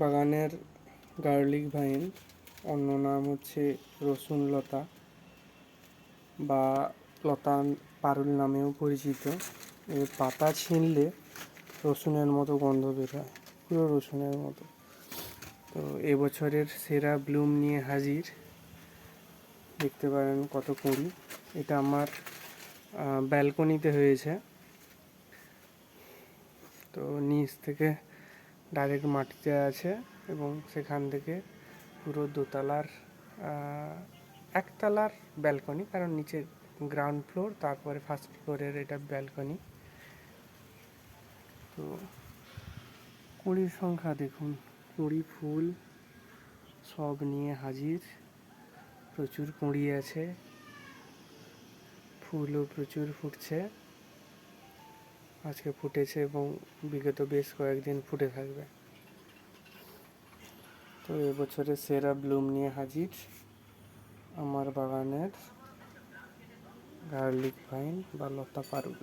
বাগানের garlic vine, অন্য নাম হচ্ছে রসুন লতা বা লতা পারুল নামেও পরিচিত। এর পাতা ছিঁড়লে রসুনের মতো গন্ধ বের হয়, পুরো রসুনের মতো। তো এবছরের সেরা ব্লুম নিয়ে হাজির, দেখতে পারেন কত কুঁড়ি। এটা আমার ব্যালকনিতে হয়েছে, তো নিচ থেকে ডাইরেক্ট মাটিতে আছে এবং সেখান থেকে পুরো দোতলার একতলার ব্যালকনি, কারণ নিচে গ্রাউন্ড ফ্লোর, তারপরে ফার্স্ট ফ্লোরের এটা ব্যালকনি। তো কুঁড়ির সংখ্যা দেখুন, কুঁড়ি ফুল সব নিয়ে হাজির, প্রচুর কুঁড়ি আছে, ফুলও প্রচুর ফুটছে, আজকে ফুটেছে এবং বিগত বেশ কয়েকদিন ফুটে থাকবে। তো এবছরের সেরা ব্লুম নিয়ে হাজির আমার বাগানের গার্লিক ভাইন বা লতা পারুল।